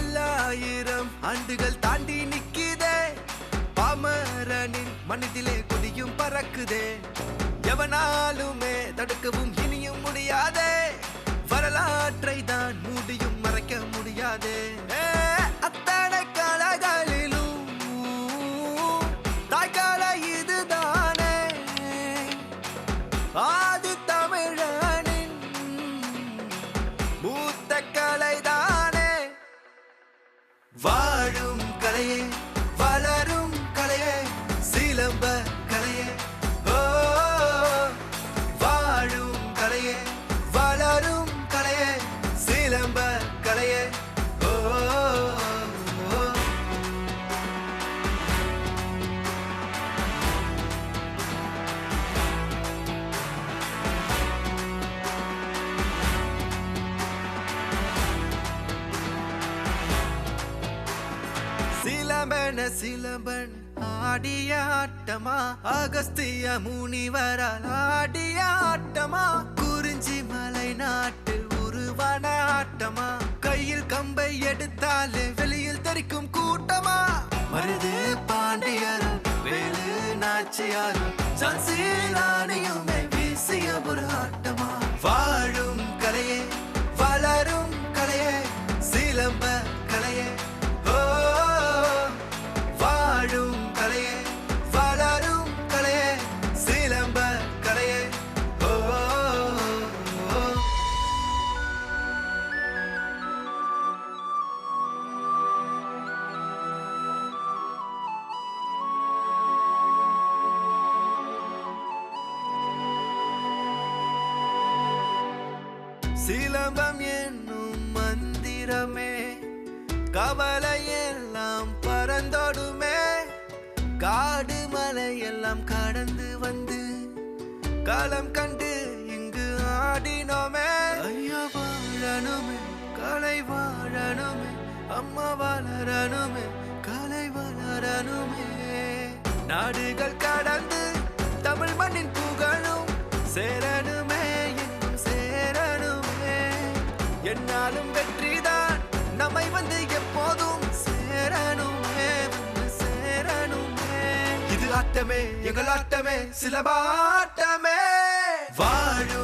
பல்லாயிரம் ஆண்டுகள் தாண்டி நிக்குதே, பாமரனின் மனதிலே கொடியும் பறக்குதே. எவனாலுமே தடுக்கவும் இனியும் முடியாதே, வரலாற்றை தான் மூடியும் மறைக்க முடியாதே. அத்தனை காலங்களிலும் தாய்கால இதுதானே, ஆதி தமிழனின் மூத்த கலைதானே. வாழும் கலையே, வளரும் கலையே, சிலம்ப கலையே. ஓ, வாழும் கலையே, வளரும் கலையே, சிலம்ப கலையே. ஓ, சிலம்பன சிலம்பன் ஆடிய ஆட்டமா, அகஸ்திய முனிவரால் ஆடிய ஆட்டமா, குறிஞ்சி மலை நாட்டில் உருவான ஆட்டமா, கையில் கம்பை எடுத்தாலே வெளியில் தெரிக்கும் கூட்டமா, மருது பாண்டியர் வேலு நாச்சியார் ஜான்சி ராணியுமே வீசிய ஒரு ஆட்டமா. வாழும் கலையே, வளரும் கலையே, சிலம்ப கலையே. ஓ, வாழும் கலையே, வளரும் கலையே, சிலம்ப கலையே. ஓ, சிலம்பம் என்னும் மந்திரமே கவலையெல்லாம் பறந்தோடுமே, காடு மலை எல்லாம் கடந்து வந்து காலம் கண்டு இங்கு ஆடினோமே. ஐயா வாழணுமே, கலை வாழணுமே, அம்மா வளரணுமே, கலை வளரணுமே. நாடுகள் கடந்து தமிழ் மண்ணின் புகழும் சேரணுமே, எங்கும் சேரணுமே. என்னாலும் வெற்றிதான் நம்மை வந்து எப்போதும் சேரணுமே, வந்து சேரணுமே. இது ஆட்டமே, எங்கள் ஆட்டமே, சிலம்பாட்டமே. வாழும்